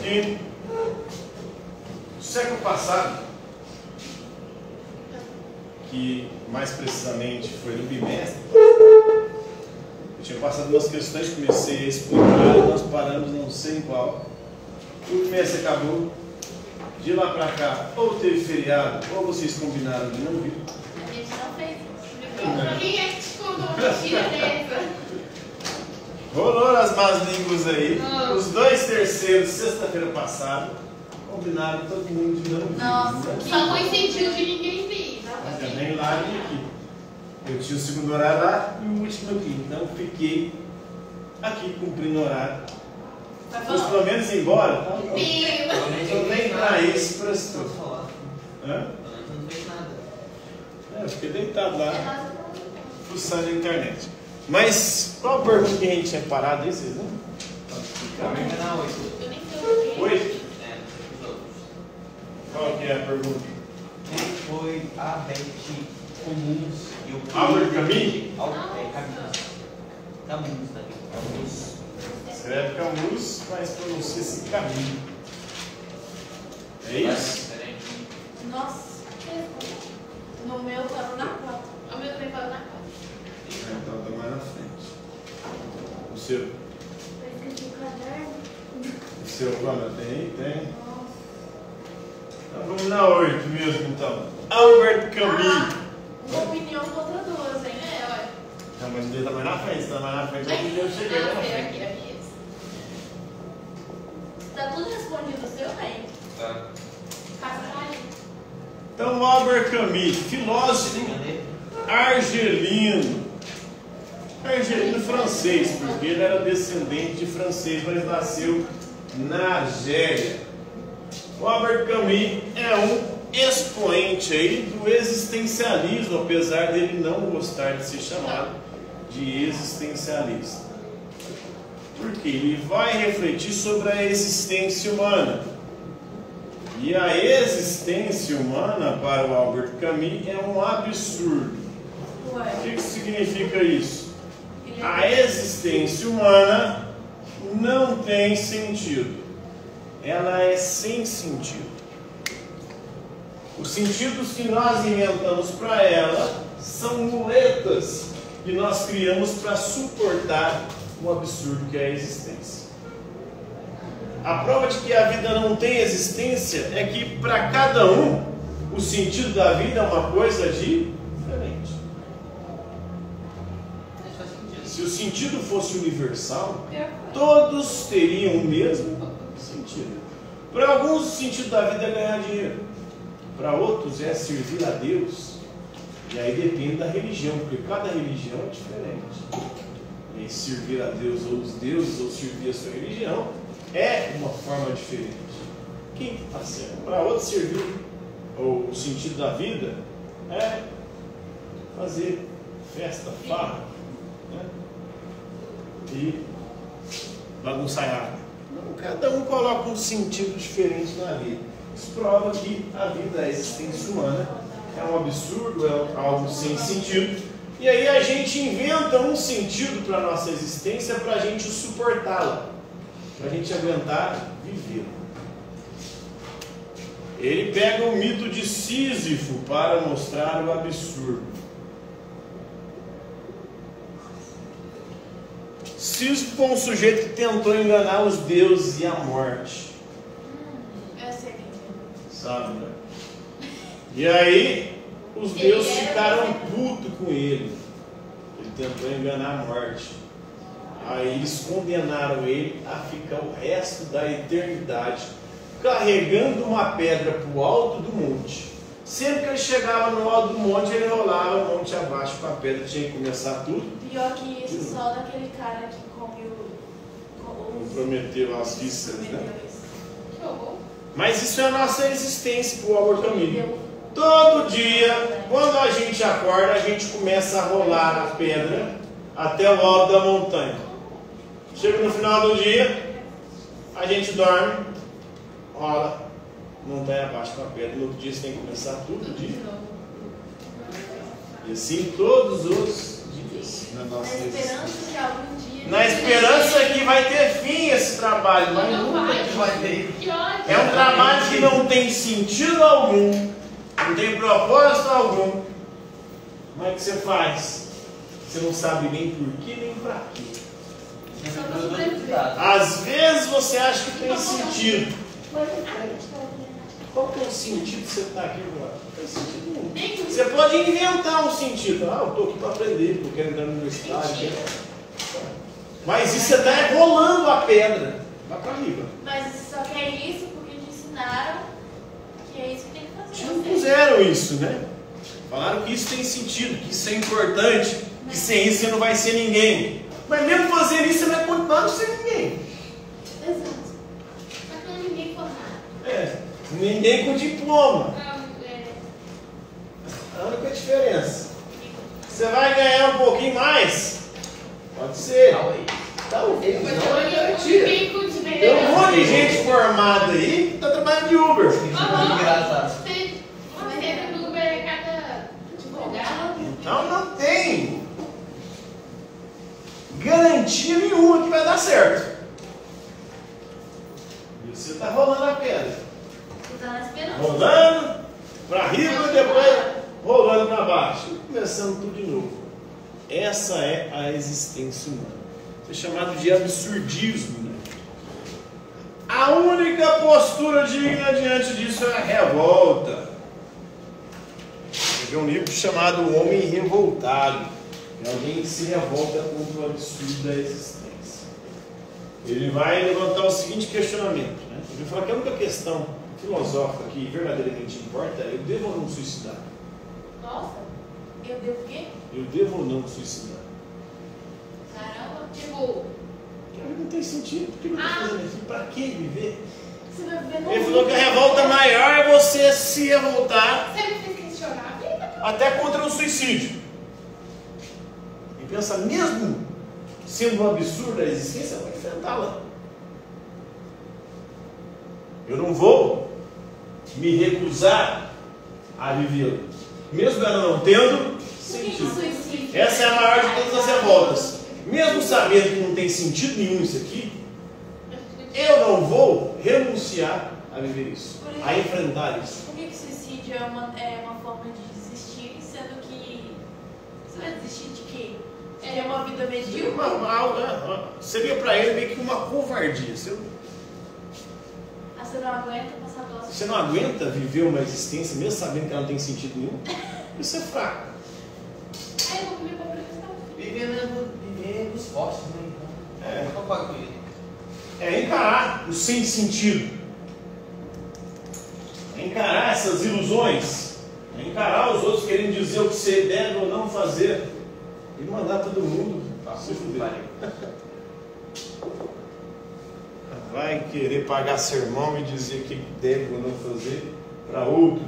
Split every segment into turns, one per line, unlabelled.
que no século passado, que mais precisamente foi no bimestre, eu tinha passado umas questões, comecei a explicar, nós paramos não sei em qual. O bimestre acabou, de lá pra cá, ou teve feriado, ou vocês combinaram de não vir.
A gente não fez isso. Ninguém é que te contou mentira dessa.
Rolou as más línguas aí. Os 2 terceiros, sexta-feira passada, combinaram todo mundo de não vir.
Nossa, só coincidiu de ninguém vir.
Nem lá nem aqui. Eu tinha o segundo horário lá e o último aqui. Então fiquei aqui cumprindo o horário.
Tá
Mas pelo menos ir embora, tá?
bom.
Nem pra isso prestou. Hã?
Não fez nada.
Eu fiquei deitado lá, fuçando na internet. Mas qual a pergunta que a gente tinha parado aí, vocês não?
Também vai na 8.
Eu nem sei o que.
8?
É, os outros.
Qual que é a pergunta?
Quem foi a mente comuns e o que...
Albert Camus?
Camus também. Camus.
Escreve Camus, mas pronuncia-se caminho. É isso?
Nossa, no meu parou na 4. O meu também parou na 4.
Então tá mais na frente. O seu?
Eu esqueci o caderno.
O seu, Cona? Tem? Então vamos na 8 mesmo, então. Albert Camus.
Uma opinião contra duas, hein? Olha.
Não, mas ele tá mais na frente, tá mais na frente. Eu cheguei
Não,
na
aqui,
frente.
aqui. Tá tudo respondido o seu, hein?
Tá.
Caralho.
Então, Albert Camus, filósofo argelino. Argelino francês, porque ele era descendente de francês, mas nasceu na Argélia. O Albert Camus é um expoente aí do existencialismo, apesar dele não gostar de ser chamado de existencialista. Porque ele vai refletir sobre a existência humana. E a existência humana, para o Albert Camus, é um absurdo.
Ué.
O que significa isso? A existência humana não tem sentido. Ela é sem sentido. Os sentidos que nós inventamos para ela são muletas que nós criamos para suportar o absurdo que é a existência. A prova de que a vida não tem existência é que para cada um o sentido da vida é uma coisa diferente. Se o sentido fosse universal, todos teriam o mesmo sentido. Para alguns o sentido da vida é ganhar dinheiro, para outros é servir a Deus. E aí depende da religião, porque cada religião é diferente. E servir a Deus ou os deuses ou servir a sua religião é uma forma diferente. Quem está certo? Para outros servir o sentido da vida é fazer festa, farra, né? E bagunçaiada. Cada um coloca um sentido diferente na vida. Isso prova que a vida, a existência humana, é um absurdo, é algo sem sentido. E aí a gente inventa um sentido para a nossa existência para a gente suportá-la, para a gente aguentar viver. Ele pega o mito de Sísifo para mostrar o absurdo. Sísifo foi um sujeito que tentou enganar os deuses e a morte.
Eu sei.
Sabe, né? E aí os deuses ficaram putos com ele. Ele tentou enganar a morte. Aí eles condenaram ele a ficar o resto da eternidade carregando uma pedra para o alto do monte. Sempre que ele chegava no alto do monte, ele rolava o monte abaixo com a pedra, tinha que começar tudo.
Pior que isso, só daquele cara que come
Prometeu as vísceras, né?
Que horror.
Mas isso é a nossa existência para o Albert Camus. Todo dia, quando a gente acorda, a gente começa a rolar a pedra até o alto da montanha. Chega no final do dia, a gente dorme, rola montanha abaixo com a pedra. No outro dia você tem que começar tudo de novo. E assim todos os dias. pessoas na nossa existência.
Na esperança que algum dia...
Na esperança que vai ter fim esse trabalho, mas
não
vai ter.
É um trabalho que não tem sentido algum, não tem propósito algum. Como é que você faz? Você não sabe nem por quê, nem para quê. Às vezes você acha que tem sentido, mas não tem. Qual que é o sentido de você estar aqui agora? Não tem sentido nenhum. Você pode inventar um sentido. Ah, eu estou aqui para aprender, porque eu quero entrar na universidade. Mas isso você está rolando a pedra. Vai para riba.
Mas só que é isso porque te ensinaram que é isso que tem que fazer.
Te impuseram isso, né? Falaram que isso tem sentido, que isso é importante, que sem isso você não vai ser ninguém. Mas mesmo fazendo isso, você vai continuar não ser ninguém.
Exato. Mas não é ninguém formado.
Ninguém com diploma. A única diferença. Você vai ganhar um pouquinho mais? Pode ser. Talvez. Não é garantia. Tem um monte de gente formada aí que está trabalhando de Uber.
Engraçado.
Então não tem garantia nenhuma que vai dar certo. E você está rolando a pedra.
Você está na esperança.
Rolando para riba e depois rolando para baixo. E começando tudo de novo. Essa é a existência humana. Isso é chamado de absurdismo. Né? A única postura digna diante disso é a revolta. Tem um livro chamado O Homem Revoltado. É alguém que se revolta contra o absurdo da existência. Ele vai levantar o seguinte questionamento. Né? Ele fala que a única questão filosófica que verdadeiramente importa é: eu devo ou não suicidar?
Nossa, eu devo o quê?
Eu devo ou não suicidar?
Caramba, tipo...
Porque a vida não tem sentido. Por que eu estou fazendo isso? Para que viver?
Você vai viver no
Ele falou que a revolta maior é você se revoltar
Você me fez questionar a vida?
até contra o suicídio. E pensa, mesmo sendo um absurdo a existência, eu vou enfrentá-la. Eu não vou me recusar a vivê-la, mesmo ela não tendo sentido. Essa é a maior de todas as revoltas. Mesmo sabendo que não tem sentido nenhum isso aqui, eu não vou renunciar a viver isso, a enfrentar isso.
Por que suicídio é uma forma de desistir, sendo que você vai desistir de quê? É uma vida medíocre?
Seria para ele meio que uma covardia.
Você não aguenta passar pela
Você não aguenta viver uma existência mesmo sabendo que ela não tem sentido nenhum? Isso é fraco.
Aí eu vou viver para questão.
Viver dos fortes, né? Então, eu concordo com ele.
É encarar o sem sentido. É encarar essas ilusões. É encarar os outros querendo dizer o que você deve ou não fazer. E mandar todo mundo se fuder. Vai querer pagar sermão e dizer o que deve ou não fazer para outro.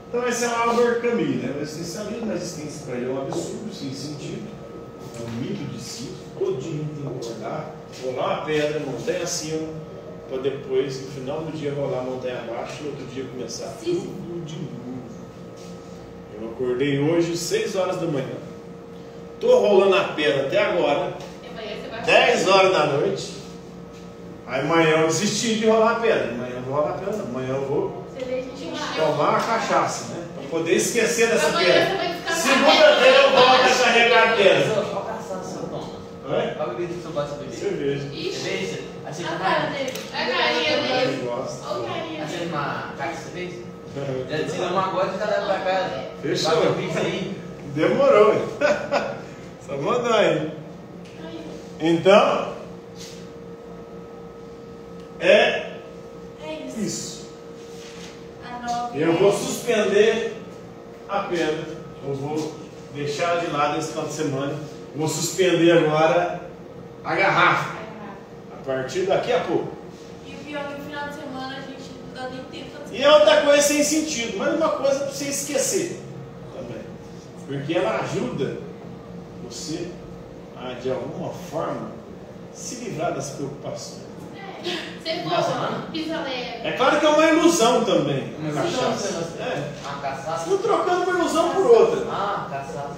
Então esse é o Albert Camus, né? O existencialismo da existência para ele é um absurdo, sem sentido. É um mito de si. Todo dia tem que acordar, rolar uma pedra, montanha acima, para depois, no final do dia, rolar a montanha abaixo e no outro dia começar tudo de novo. Eu acordei hoje 6 horas da manhã. Estou rolando a pedra até agora, 10 horas da noite. Aí amanhã eu desisti de rolar a pedra. Amanhã eu vou rolar a pedra, não. Amanhã eu vou tomar uma cachaça, né? Para poder esquecer dessa pedra. Segunda-feira eu volto a carregar a pedra.
Qual cachaça você toma?
Oi?
Qual bebida que você gosta de beber?
Cerveja.
Cerveja?
A cara dele. A carinha dele.
Eu gosto.
Olha o carinha
Acende
dele.
uma caixa de cerveja? Já tiramos agora e já leva pra casa.
Fechou.
Paga o pix aí.
Demorou, hein? Só mandar aí. Então, é isso. Eu vou suspender a pedra. Eu vou deixar de lado esse final de semana. Vou suspender agora a garrafa. A partir daqui a pouco.
E o pior é que no final de semana a gente não dá nem tempo.
E é outra coisa sem sentido, mas uma coisa para você esquecer também. Porque ela ajuda você a, de alguma forma, se livrar das preocupações.
Você boa, pisa leve.
É claro que é uma ilusão também.
Uma
Cachaça.
cachaça. Uma cachaça.
Você está trocando uma ilusão por outra.
Ah, cachaça.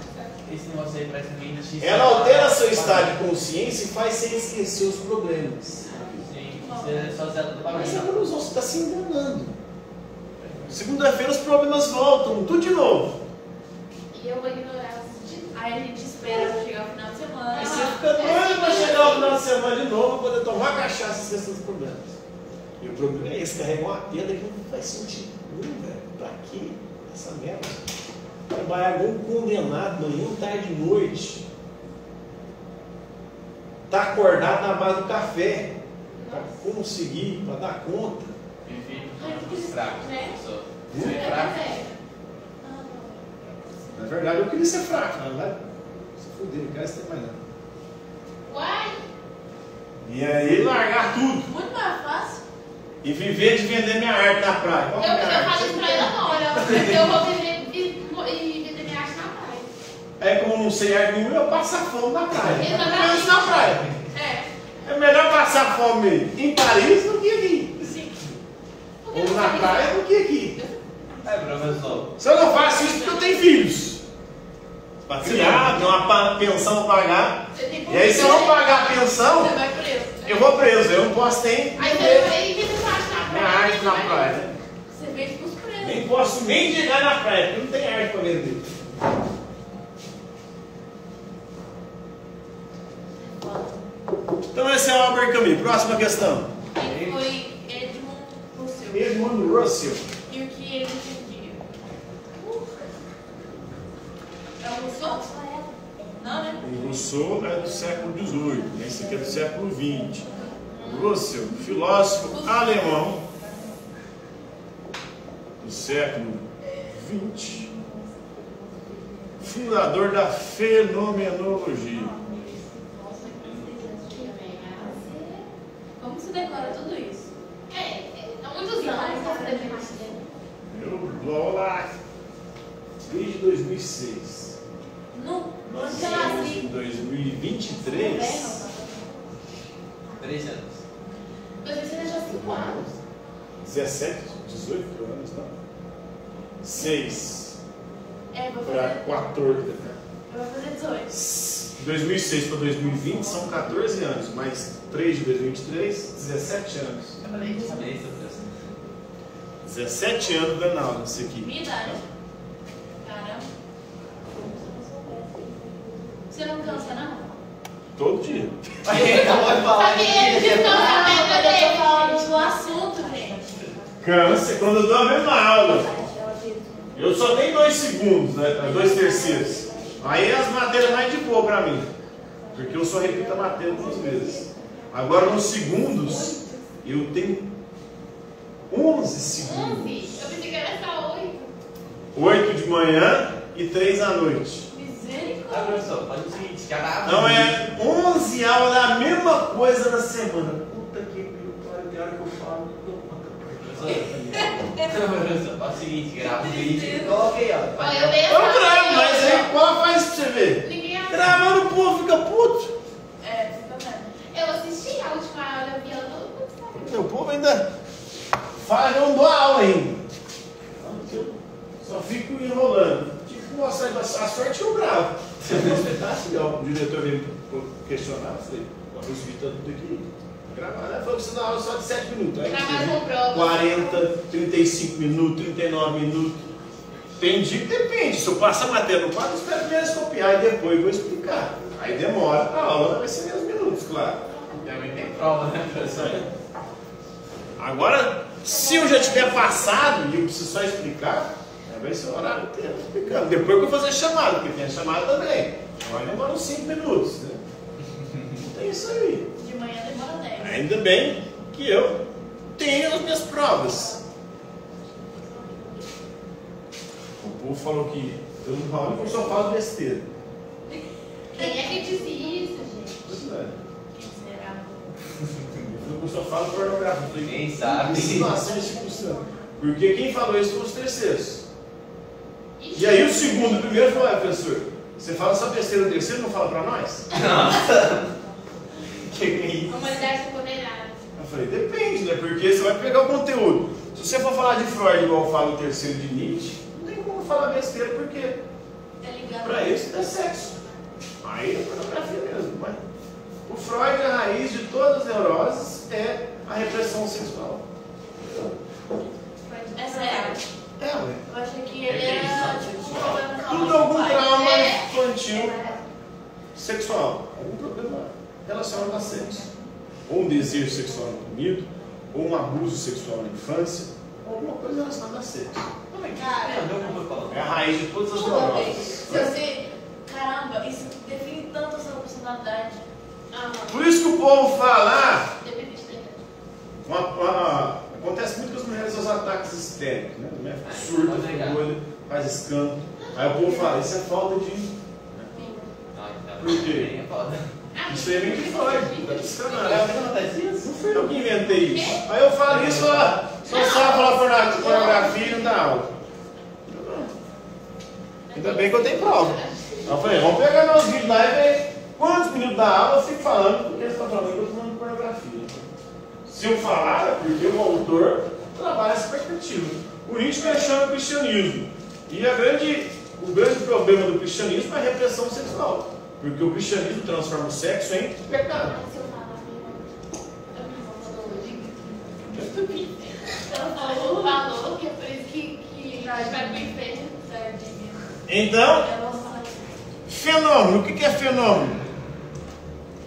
esse negócio aí parece meio de...
Ela altera seu estado de consciência e faz você esquecer os problemas.
Sim, você só zela do
Mas
bagulho.
agora você está se enganando. Segunda-feira os problemas voltam, tudo de novo.
E eu vou ignorar. Aí a gente espera pra chegar o final de semana.
Aí você fica doido para chegar o final de semana de novo para poder tomar cachaça e esquecer os problemas. E o problema é esse, carregar uma pedra que não faz sentido nenhum, velho. Pra quê? Essa merda. Trabalhar igual um condenado, manhã, tarde e noite. Tá acordado na base do café. Pra conseguir, pra dar conta.
Vivi dos fracos, professor. Você é
É,
fraco?
é.
Na verdade, eu queria ser fraco, na verdade. Se fuder, não quero ser mais nada.
Uai,
E aí, largar tudo.
muito mais fácil.
E viver de vender minha arte na praia. Qual que é a minha
Eu
arte?
falo isso pra ela agora. Eu vou vender e vender minha arte na praia.
Aí, como eu não sei arte nenhuma, eu passo a fome na praia.
Exatamente.
Penso na praia.
É,
É melhor passar fome em Paris do que aqui.
sim.
Ou na praia do que aqui.
É, professor.
Se eu não faço isso porque eu tenho filhos. Para criar, tem uma pensão para pagar.
Você tem
E aí, se eu não pagar a pensão,
você vai preso.
eu vou preso. Eu não posso ter
Aí você vai vender sua arte na
minha
praia.
arte na praia.
Você vende pros presos.
Nem posso nem chegar na praia, porque não tem arte para vender. Então esse é o Albert Camus. Próxima questão.
Quem foi Edmund Russell?
Edmund Russell.
E o que ele defendia? É o Rousseau? Não, né?
O Rousseau é do século XVIII, esse aqui é do século XX. Russell, filósofo alemão do século XX, fundador da fenomenologia.
Como você decora tudo isso? Há muitos anos você deve
Eu vou lá desde 2006.
Não,
Nós
você
estamos
nasce.
em 2023.
3 anos.
Mas você já 5 anos.
17, 18 anos, não? 6
É, vou
para
fazer.
14.
Eu vou fazer 18.
2006 para 2020 são 14 anos, mais 3 de 2023, 17 anos.
Eu falei que sabia isso, professor.
17 anos dando aula nisso aqui.
Minha idade. Caramba. Você não cansa, não?
Todo dia.
Acabou de falar
Sabe, ele descansa a pedra dele. Eu tô falando do assunto, gente.
Cansa quando eu dou a mesma aula. Eu só tenho 2 segundos, né? 2 terceiros. Aí as matérias mais de boa para mim. Porque eu só repito a matéria 2 vezes. Agora nos segundos, eu tenho 11 segundos.
11? Eu pensei que era só 8.
8 de manhã e 3 à noite.
Ah,
Misericórdia.
professor, faz o seguinte, cada
Não é 11 aulas da mesma coisa na semana. Puta que pariu, tem hora que eu falo, não dou conta.
Professor, faz o seguinte, grava o vídeo e coloca aí, ó.
Olha, eu dei essa
Eu gravo,
aula,
mas aí qual faz pra você ver?
Ninguém assiste.
Gravando o povo fica puto.
É, você tá vendo? Eu assisti a última aula, eu vi ela todo mundo.
O povo ainda fala que eu não dou aula ainda. Eu só fico enrolando. Tive que mostrar a sorte eu gravo. O diretor veio questionar, eu falei, os vídeos estão tudo aqui. Gravar, né? Falou que você dá aula só de 7 minutos. Aí,
Trabalho com prova.
40, 35 minutos, 39 minutos. Tem dia que depende. Se eu passo a matéria no quadro, eu espero primeiro eles copiar e depois vou explicar. Aí demora. A aula vai ser menos minutos, claro.
Também tem prova, né, professor?
Agora, se eu já tiver passado e eu preciso só explicar, aí vai ser o horário inteiro explicando. Depois que eu vou fazer chamada, porque tem a chamada também. Agora demora uns 5 minutos, né? Tem isso aí.
De manhã demora 10.
Ainda bem que eu tenho as minhas provas. O povo falou que eu não falo, eu só falo besteira.
Quem é que disse isso, gente?
Pois é.
Quem será?
Eu só falo pornografia.
Ninguém sabe.
Situação institucional. Porque quem falou isso foram os terceiros.
Ixi.
E aí o segundo e o primeiro falou, professor, você fala só besteira no terceiro, não fala pra nós?
Nossa! Que é isso?
A humanidade está condenada.
Eu falei, depende, né? Porque você vai pegar o conteúdo. Se você for falar de Freud igual fala o terceiro de Nietzsche, não tem como falar besteira, porque Para eles é sexo. Aí é pornografia mesmo. Mas o Freud, a raiz de todas as neuroses é a repressão sexual.
Essa é
a... ué.
Eu achei que ele era tipo um problema
tudo algum trauma infantil sexual. Algum problema relacionado a sexo. Ou um desejo sexual reprimido, ou um abuso sexual na infância, ou alguma coisa relacionada a sexo. É a raiz de todas as neuroses.
Se você... Caramba, isso define tanto a sua personalidade.
Por isso que o povo fala...
Depende de
acontece muito com as mulheres os ataques histéricos, né? A mulher fica surda, fica doida, faz escândalo. Aí o povo fala, isso é falta de... Por quê? Isso é bem de Freud, tá descanando. Não fui eu que inventei isso. Aí eu falo isso, só sabe falar pornografia e não dá aula. Ainda bem que eu tenho prova. Eu falei, vamos pegar meus vídeos lá e ver quantos minutos da aula eu fico falando, porque eles estão falando que eu estou falando de pornografia. Se eu falar, é porque o autor trabalha essa perspectiva. O Nietzsche questiona o cristianismo. E o grande problema do cristianismo é a repressão sexual. Porque o cristianismo transforma o sexo em pecado.
Ela falou que é por isso que vai pro inferno.
Então, fenômeno. O que é fenômeno?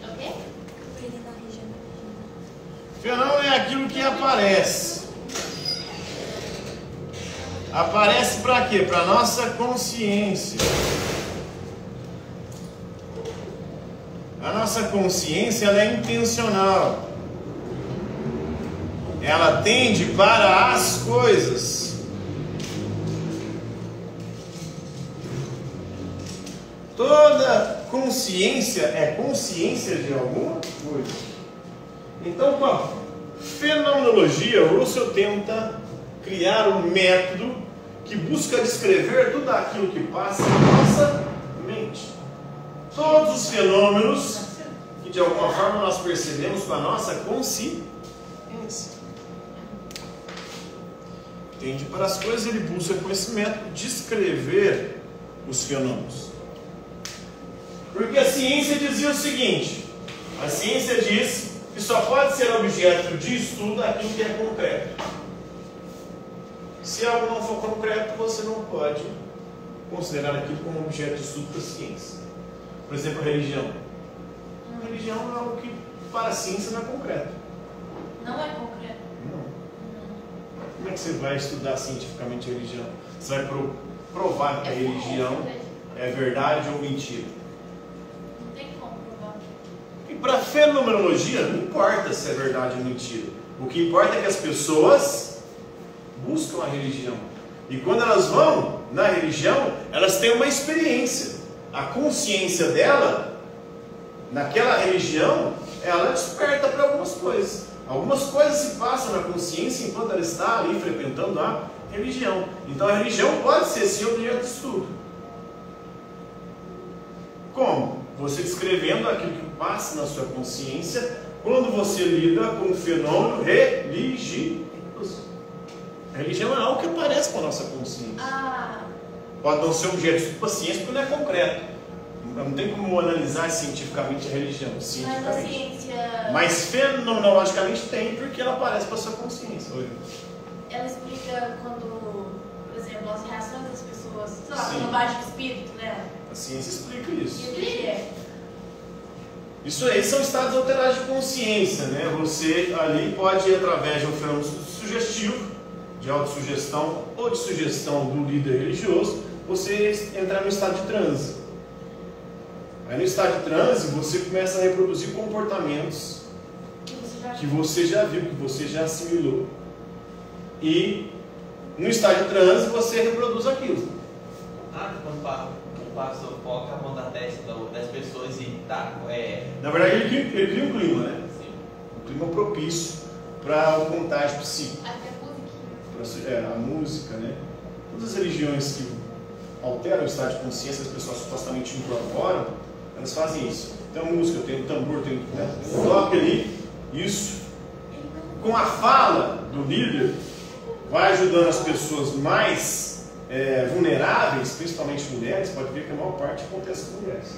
O quê?
Fenômeno é aquilo que aparece. Aparece para quê? Para nossa consciência. A nossa consciência ela é intencional. Ela tende para as coisas. Toda consciência é consciência de alguma coisa. Então, com a fenomenologia, Russell tenta criar um método que busca descrever tudo aquilo que passa na nossa mente. Todos os fenômenos que de alguma forma nós percebemos com a nossa consciência. Entende? Para as coisas ele busca com esse método descrever os fenômenos. Porque a ciência dizia o seguinte: a ciência diz que só pode ser objeto de estudo aquilo que é concreto. Se algo não for concreto, você não pode considerar aquilo como objeto de estudo da ciência. Por exemplo, a religião. A religião é algo que para a ciência não é concreto.
Não é concreto?
Não. Como é que você vai estudar cientificamente a religião? Você vai provar que a religião é verdade ou mentira?
Não tem como provar.
E para a fenomenologia, não importa se é verdade ou mentira. O que importa é que as pessoas buscam a religião. E quando elas vão na religião, elas têm uma experiência. A consciência dela, naquela religião, ela desperta para algumas coisas. Algumas coisas se passam na consciência enquanto ela está ali frequentando a religião. Então a religião pode ser sim objeto de estudo. Como? Você descrevendo aquilo que passa na sua consciência quando você lida com um fenômeno religioso. A religião é algo que aparece com a nossa consciência. Pode não ser objeto de estudo para a ciência porque não é concreto. Não tem como analisar cientificamente a religião. Cientificamente. Mas fenomenologicamente tem, porque ela aparece para a sua consciência.
Ela explica quando, por exemplo, as reações das pessoas, sei lá, quando baixa o espírito nela.
A ciência explica isso.
E o que é?
Isso aí são estados alterados de consciência, né? Você ali pode ir através de um fenômeno sugestivo, de autossugestão ou de sugestão do líder religioso, você entrar no estado de transe. Aí no estado de transe você começa a reproduzir comportamentos que você já viu, que você já assimilou. E no estado de transe você reproduz aquilo.
Quando passa o foco, a mão da testa das pessoas e tá.
Na verdade ele cria um clima, né?
Sim.
Um clima propício para o contágio psíquico.
Até
A música, né? Todas as religiões que alteram o estado de consciência, as pessoas supostamente incorporam, elas fazem isso. Tem a música, tem o tambor, tem o toque ali. Isso, com a fala do líder, vai ajudando as pessoas mais vulneráveis, principalmente mulheres, pode ver que a maior parte acontece com mulheres.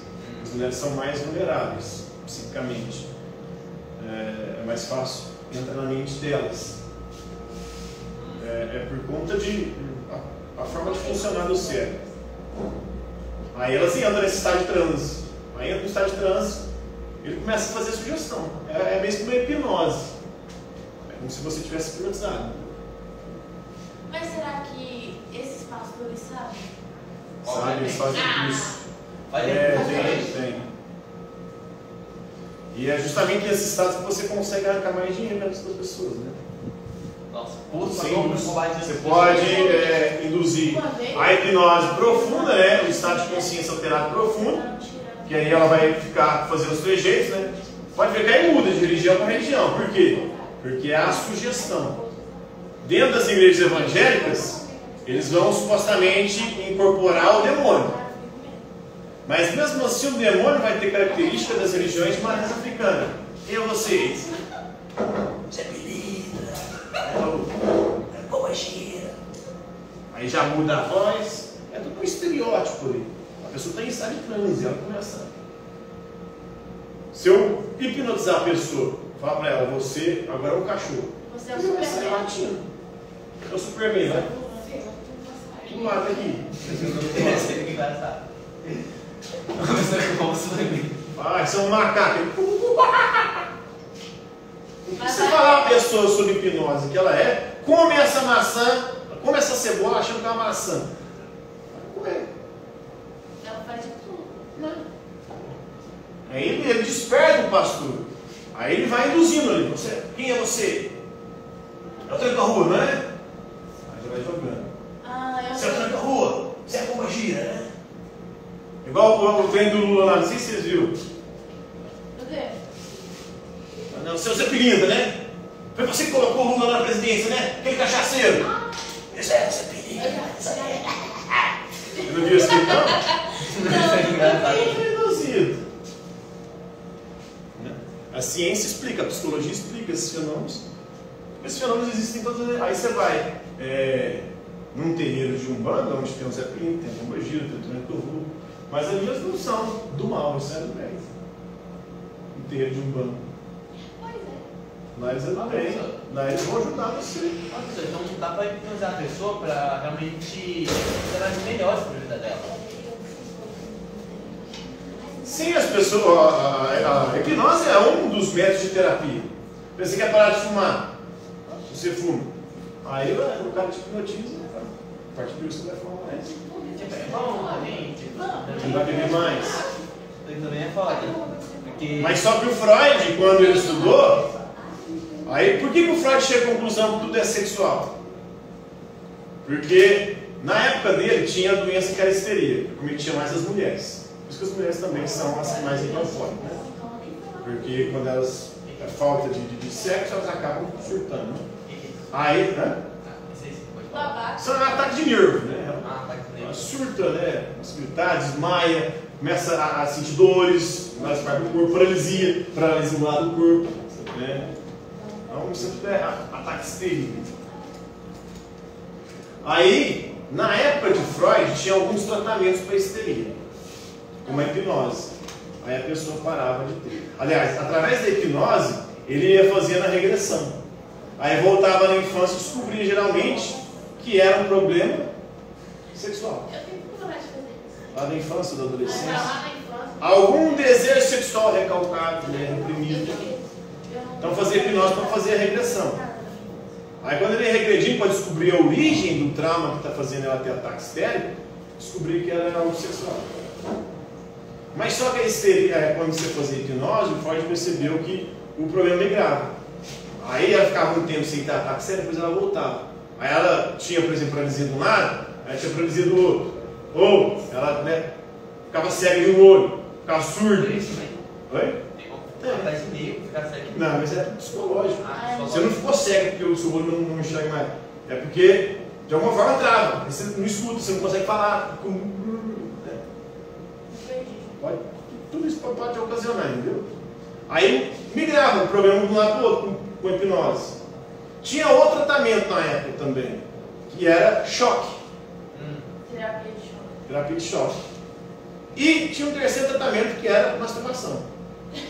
As mulheres são mais vulneráveis, psicicamente. É mais fácil entrar na mente delas. Por conta de a forma de funcionar do cérebro. Aí elas entram nesse estado de transe. Aí entra no estado de transe, ele começa a fazer sugestão. É mesmo uma hipnose. É como se você tivesse hipnotizado.
Mas será que esses pastores sabem?
Sabe, eles fazem isso. Tem. E é justamente nesses estados que você consegue arrancar mais dinheiro das pessoas, né?
Nossa,
você pode induzir a hipnose profunda, né? O estado de consciência alterado profundo, que aí ela vai ficar fazendo os trejeitos, né? Pode ver que aí muda de religião para religião. Por quê? Porque é a sugestão. Dentro das igrejas evangélicas, eles vão supostamente incorporar o demônio. Mas mesmo assim o demônio vai ter características das religiões de matriz africana. Quem é você? Você é Pelinda. É Pombagira. Aí já muda a voz. É tudo um estereótipo ali. A pessoa está em estado de transe, ela começa. Se eu hipnotizar a pessoa, falar para ela, você agora é um cachorro.
Você é o Superman.
É o Superman, né? Do lado aqui. Isso é um macaco. O que você falar uma pessoa sobre hipnose que ela come essa maçã, come essa cebola achando que é uma maçã. Vai comer.
Ela faz de tudo.
Não. Aí ele desperta o pastor. Aí ele vai induzindo ali. Quem é você? É o tranca-rua, não é? Aí já vai jogando. Você é o tranca-rua? Você é Pombagira, né? Igual o trem do Lula lá, não sei se vocês viram.
O quê?
Não, você é o Zé Pilinda, né? Foi você que colocou o Lula na presidência, né? Aquele cachaceiro. Esse é o Zé Pilinda. Eu não vi assim, não? Não, reduzido. A ciência explica, a psicologia explica esses fenômenos. Esses fenômenos existem todos. Aí você vai num terreiro de Umbanda, onde tem o Zé Pilinda, tem a Pombagira, tem o Tranca-Rua. Mas ali eles não são do mal, eles são do bem. No terreiro de Umbanda.
Pois é.
Lá eles é do bem. Lá eles vão ajudar você.
Então dá para hipnotizar a pessoa para realmente ser melhor para a vida dela.
Sim, as pessoas. A hipnose é um dos métodos de terapia. Você quer parar de fumar? Você fuma. Aí o cara te hipnotiza. A partir disso você vai fumar mais.
É bom também,
Você vai beber mais.
Também é foda. Porque...
Mas só que o Freud, quando ele estudou, aí por que o Freud chega à conclusão que tudo é sexual? Porque na época dele tinha a doença que era a histeria, que cometia mais as mulheres. Por isso que as mulheres também são as que mais eufóricas, né? Porque quando elas falta de sexo, elas acabam surtando. Aí, né? São ataques de nervo, né? Ela surta, né? Começa a gritar, desmaia, começa a sentir dores, mais parte do corpo, paralisia um lado do corpo, né? Então isso tudo é ataques terríveis. Aí, na época de Freud, tinha alguns tratamentos para histeria, como a hipnose. Aí a pessoa parava de ter. Aliás, através da hipnose, ele ia fazendo a regressão. Aí voltava na infância e descobria geralmente que era um problema sexual.
Eu tenho vontade de fazer isso.
Lá na infância, da adolescência.
Lá na infância.
Algum desejo sexual recalcado, né, reprimido. Então fazer hipnose para fazer a regressão. Aí quando ele regredir para descobrir a origem do trauma que está fazendo ela ter ataque histérico, descobrir que ela era homossexual. Mas só que a histeria, quando você fazia hipnose, o Freud percebeu que o problema migrava. Aí ela ficava um tempo sem ter ataque histérico, depois ela voltava. Aí ela tinha, por exemplo, paralisia de um lado, aí tinha paralisia do outro. Ou ela, né, ficava cega de um olho, ficava surda. Oi? Não, mas é psicológico. Você não ficou cego porque o seu olho não enxerga mais. É porque, de alguma forma, trava. Você não escuta, você não consegue falar. Tudo isso pode ocasionar, entendeu? Aí migrava o problema de um lado para o outro com hipnose. Tinha outro tratamento na época também, que era choque. terapia de choque. E tinha um terceiro tratamento que era masturbação.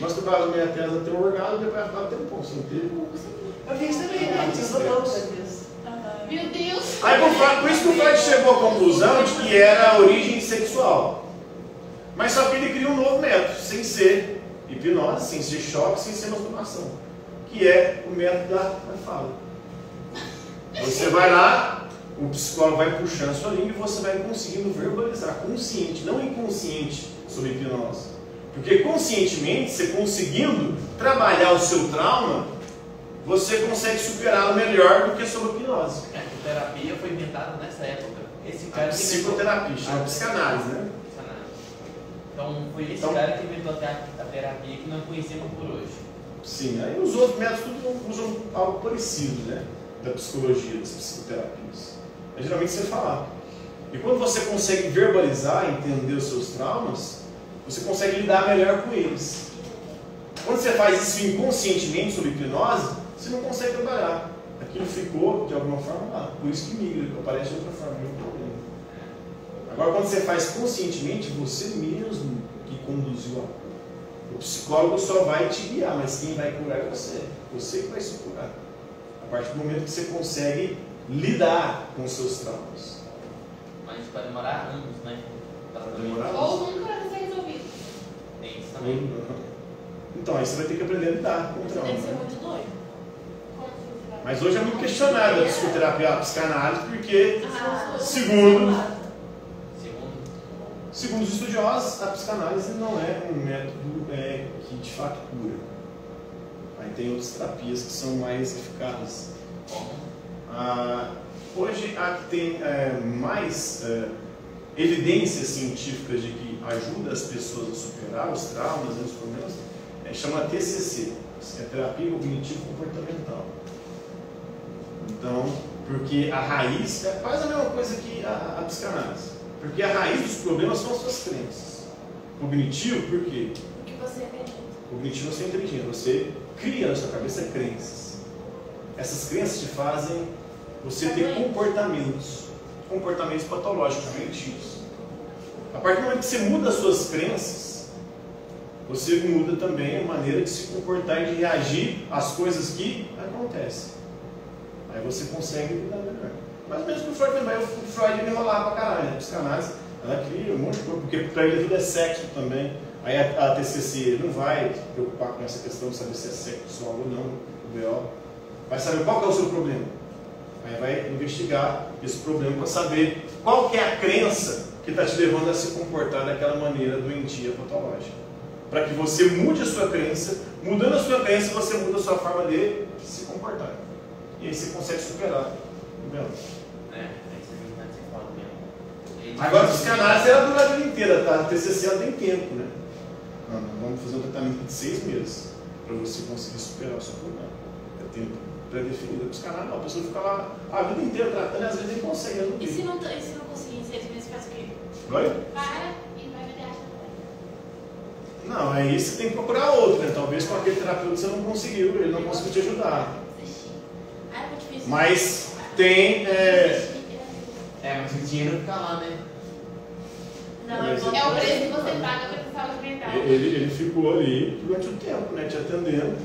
Masturbava meia tesa até o orgasmo, depois ficava tempão sem ter.
Eu fiz também, né?
Meu Deus!
Aí por isso que o Freud chegou à conclusão de que era a origem sexual. Mas só que ele criou um novo método, sem ser hipnose, sem ser choque, sem ser masturbação. Que é o método da fala. Você vai lá, o psicólogo vai puxando a sua língua e você vai conseguindo verbalizar, consciente, não inconsciente, sobre hipnose. Porque conscientemente, você conseguindo trabalhar o seu trauma, você consegue superá-lo melhor do que sob hipnose.
A terapia foi inventada nessa época. Esse cara
A psicoterapia, chama psicanálise, né?
Então foi esse cara que inventou a terapia que nós conhecemos por hoje.
Sim, aí os outros métodos tudo usam algo parecido, né? Da psicologia, das psicoterapias. É geralmente você falar. E quando você consegue verbalizar, entender os seus traumas, você consegue lidar melhor com eles. Quando você faz isso inconscientemente sob hipnose, você não consegue trabalhar. Aquilo ficou, de alguma forma, lá. Por isso que migra, aparece de outra forma, não é um problema. Agora, quando você faz conscientemente, você mesmo que conduziu a cura. O psicólogo só vai te guiar, mas quem vai curar é você. Você que vai se curar. A partir do momento que você consegue lidar com os seus traumas.
Mas vai demorar anos, né?
Vai demorar anos.
Ou nunca vai ser resolvido.
Tem isso também.
Então, aí você vai ter que aprender a lidar com o trauma.
Tem que ser muito doido.
Mas hoje é muito questionada a psicoterapia, a psicanálise, porque, segundo os estudiosos, a psicanálise não é um método que de fato cura. Aí tem outras terapias que são mais eficazes. Hoje a que tem mais evidências científicas de que ajuda as pessoas a superar os traumas e os problemas chama TCC, é Terapia Cognitivo-Comportamental. Então, porque a raiz é quase a mesma coisa que a psicanálise. Porque a raiz dos problemas são as suas crenças. Cognitivo, por quê?
Porque você acredita.
Cognitivo é ser inteligente, você cria na sua cabeça crenças. Essas crenças te fazem você ter comportamentos patológicos, doentios. A partir do momento que você muda as suas crenças, você muda também a maneira de se comportar e de reagir às coisas que acontecem. Aí você consegue lidar melhor. Mas mesmo que o Freud também, o Freud ele enrolava pra caralho, né? A psicanálise, ela cria um monte de coisa, porque pra ele tudo é sexo também. Aí a TCC ele não vai se preocupar com essa questão de saber se é sexual ou não, o BO. Vai saber qual que é o seu problema. Aí vai investigar esse problema para saber qual que é a crença que está te levando a se comportar daquela maneira doentia, patológica. Para que você mude a sua crença, mudando a sua crença, você muda a sua forma de se comportar. E aí você consegue superar. Entendeu? Agora, a psicanálise ela dura a vida inteira, tá? A TCC ela tem tempo, né? Vamos fazer um tratamento de 6 meses para você conseguir superar o seu problema. É tempo pré-definido. A psicanálise não, a pessoa fica lá a vida inteira tratando e às vezes nem consegue resolver.
E se não conseguir em 6 meses, faz o quê?
Oi?
Para e vai me dar.
Não, aí você tem que procurar outro, né? Talvez com aquele terapeuta você não conseguiu, ele não conseguiu te ajudar.
Ah, é muito difícil.
Mas tem.
Mas o dinheiro fica lá, né?
Não, é o preço que você paga para saúde mental.
Ele ficou ali durante um tempo, né? Te atendendo.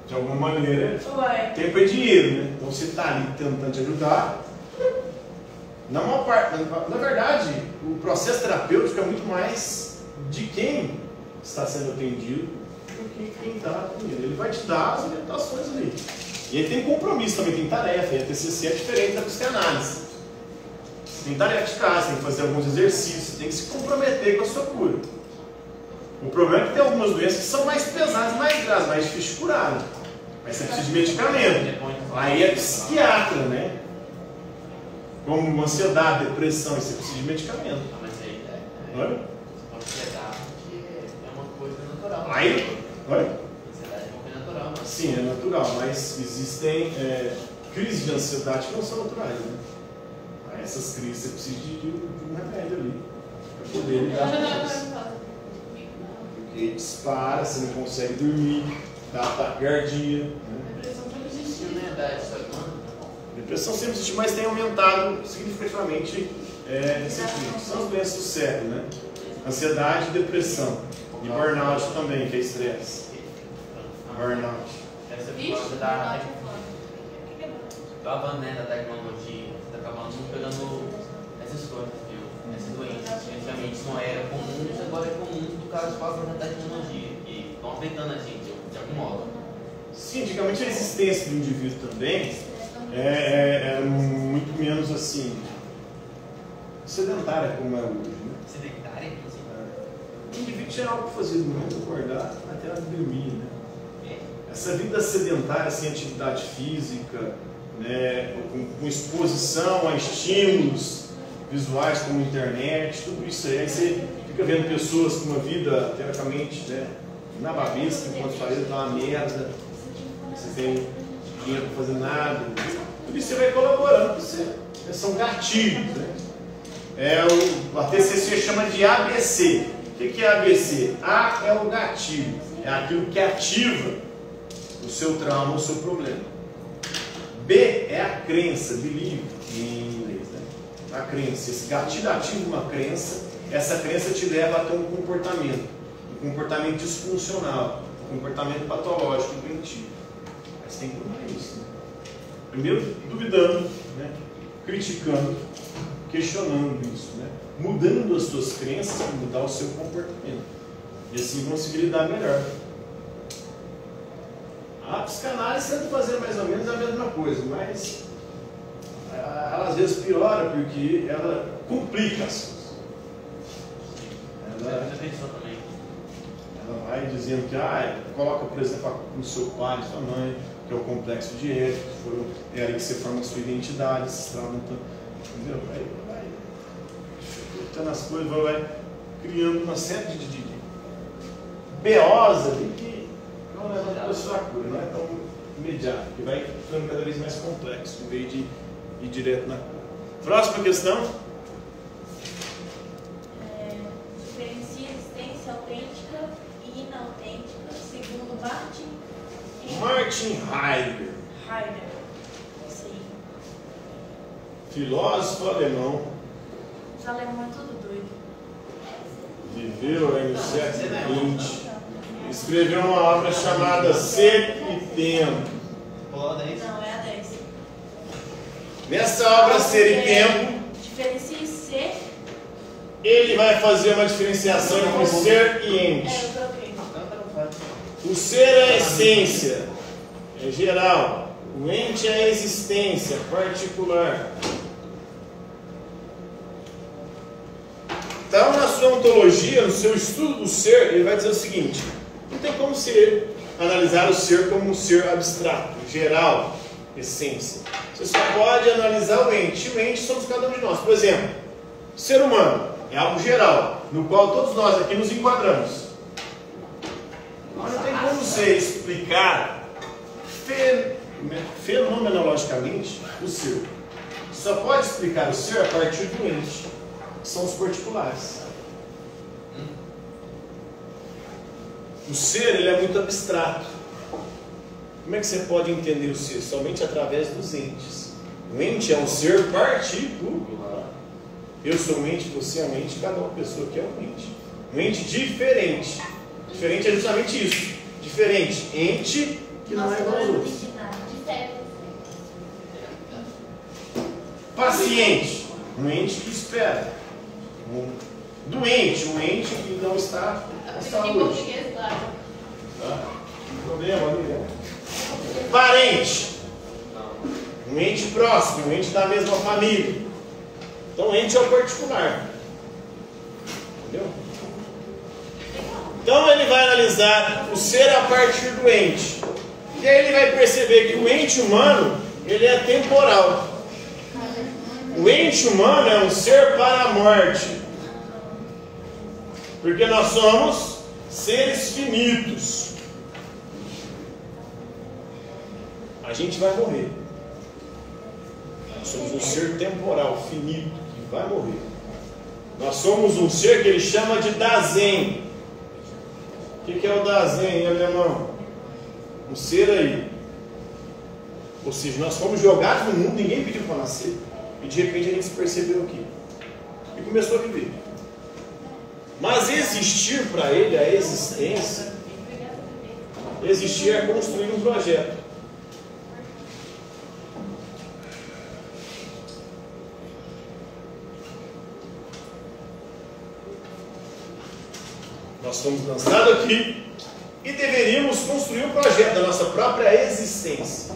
De alguma maneira. Tempo é dinheiro, né? Então você está ali tentando te ajudar. Na maior parte, na verdade, o processo terapêutico é muito mais de quem está sendo atendido do que quem está com ele. Ele vai te dar as orientações ali. E ele tem compromisso também, tem tarefa. E a TCC é diferente da psicanálise. Tem tarefa de casa, tem que fazer alguns exercícios, tem que se comprometer com a sua cura. O problema é que tem algumas doenças que são mais pesadas, mais graves, mais difíceis de curar. Mas você precisa de medicamento. Aí é psiquiatra, né? Como ansiedade, depressão, você precisa de medicamento.
Mas aí
Ansiedade
é uma coisa natural.
Aí,
Ansiedade é uma coisa natural. Mas...
Sim, é natural, mas existem crises de ansiedade que não são naturais, né? Aí essas crises você precisa de um remédio ali para poder lidar com isso. Porque dispara, você não consegue dormir, dá taquicardia.
Depressão sempre existiu, né? Da história humana.
Depressão sempre existiu, mas tem aumentado significativamente São as doenças do século, né? Ansiedade e depressão. E burnout também, que é estresse. Burnout.
Essa é por causa da avanço da tecnologia, está acabando pegando essas coisas, viu? Essas doenças. Antigamente não era comum, agora é comum por causa do avanço da tecnologia. E estão afetando a gente de algum modo.
Sim, antigamente a existência do indivíduo também é muito menos assim sedentária como é hoje, né?
Sedentária?
O indivíduo tinha algo para fazer, não acordar até a dormir, né? Essa vida sedentária, sem atividade física, né, com exposição a estímulos visuais como internet, tudo isso aí você fica vendo pessoas com uma vida, teoricamente, né, na babiça, enquanto sua vida está uma merda, você tem dinheiro para fazer nada, tudo isso você vai colaborando para você. São gatilhos, né? A TCC chama de ABC. O que é ABC? A é o gatilho, é aquilo que ativa o seu trauma, o seu problema. B é a crença, believe em inglês, né? A crença, esse gatilho ativa uma crença, essa crença te leva a ter um comportamento disfuncional, um comportamento patológico, doentio. Mas tem que mudar isso, né? Primeiro, duvidando, né? Criticando, questionando isso, né? Mudando as suas crenças para mudar o seu comportamento. E assim conseguir lidar melhor. A psicanálise tenta fazer mais ou menos a mesma coisa, mas ela às vezes piora porque ela complica as coisas. Ela vai dizendo que coloca, por exemplo, a culpa no seu pai, na sua mãe, que é o complexo de Édipo, é aí que você forma a sua identidade, esses traumas, entendeu? Aí vai cortando as coisas, vai criando uma série de beosa ali que não leva a pessoa à cura, não é tão imediato, que vai ficando cada vez mais complexo, em vez de ir direto na cura. Próxima questão.
Diferencia existência autêntica e inautêntica, segundo
Martin Heidegger.
Isso aí.
Filósofo alemão.
Os alemães é tudo doido.
Viveu aí no século XX. Escreveu uma obra chamada Ser e Tempo.
Não,
é a 10.
Nessa obra Ser e Tempo,
diferencia ser.
Ele vai fazer uma diferenciação entre ser e ente.
Eu troquei.
O ser é a essência, é geral. O ente é a existência, particular. Então, na sua ontologia, no seu estudo do ser, ele vai dizer o seguinte: não tem como analisar o ser como um ser abstrato, geral, essência. Você só pode analisar o ente. O ente somos cada um de nós. Por exemplo, o ser humano é algo geral, no qual todos nós aqui nos enquadramos. Mas não tem como você explicar fenomenologicamente o ser. Só pode explicar o ser a partir do ente, que são os particulares. O ser, ele é muito abstrato. Como é que você pode entender o ser? Somente através dos entes. O ente é um ser particular. Eu sou um ente, você é um ente, cada uma pessoa que é um ente. Um ente diferente. Diferente é justamente isso. Diferente. Ente que não é igual aos outros. Paciente. Um ente que espera. Doente. Um ente que não está em saúde. Tá? Não problema, né? Parente. Um ente próximo. Um ente da mesma família. Então, ente é o particular. Entendeu? Então, ele vai analisar o ser a partir do ente. E aí ele vai perceber que o ente humano, ele é temporal. O ente humano é um ser para a morte. Porque nós somos seres finitos. A gente vai morrer. Nós somos um ser temporal, finito, que vai morrer. Nós somos um ser que ele chama de Dasein. O que é o Dasein em alemão? Um ser aí. Ou seja, nós fomos jogados no mundo, ninguém pediu para nascer. E de repente a gente se percebeu aqui. e começou a viver. Mas existir para ele, a existência, existir é construir um projeto. Nós estamos lançados aqui e deveríamos construir um projeto da nossa própria existência.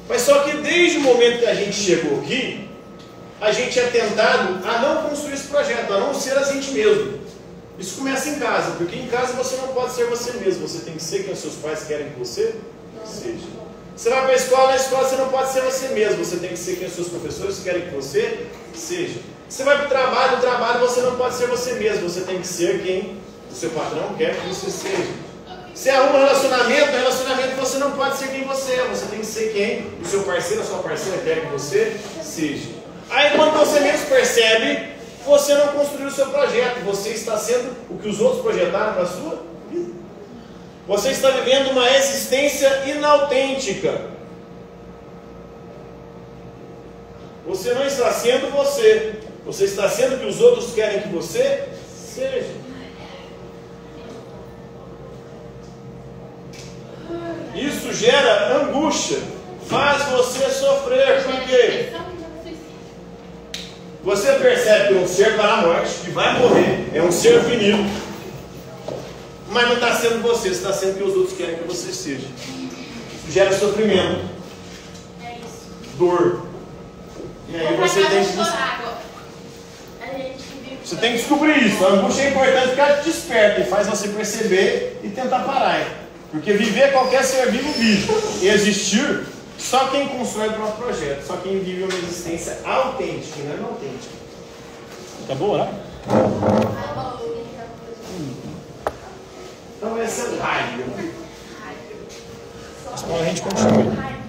Mas só que desde o momento que a gente chegou aqui, a gente é tentado a não construir esse projeto, a não ser a gente mesmo. Isso começa em casa, porque em casa você não pode ser você mesmo, você tem que ser quem os seus pais querem que você seja. Você vai para a escola, na escola você não pode ser você mesmo, você tem que ser quem os seus professores querem que você seja. Você vai para o trabalho, no trabalho você não pode ser você mesmo, você tem que ser quem o seu patrão quer que você seja. Você arruma um relacionamento, no relacionamento você não pode ser quem você é, você tem que ser quem o seu parceiro, a sua parceira quer que você seja. Aí quando você menos percebe, você não construiu o seu projeto, você está sendo o que os outros projetaram para a sua vida. Você está vivendo uma existência inautêntica. Você não está sendo você, você está sendo o que os outros querem que você seja. Isso gera angústia, faz você sofrer, por quê? Você percebe que é um ser para a morte, que vai morrer, é um ser finito, mas não está sendo você está sendo o que os outros querem que você seja. Isso gera sofrimento, dor. E aí você tem que descobrir isso. A angústia é importante porque ela te desperta e faz você perceber e tentar parar. Porque viver qualquer ser vivo vive. E existir, só quem constrói o próprio projeto, só quem vive uma existência autêntica, não é inautêntica. Tá bom, né? Então esse é o raio. Mas a gente continua.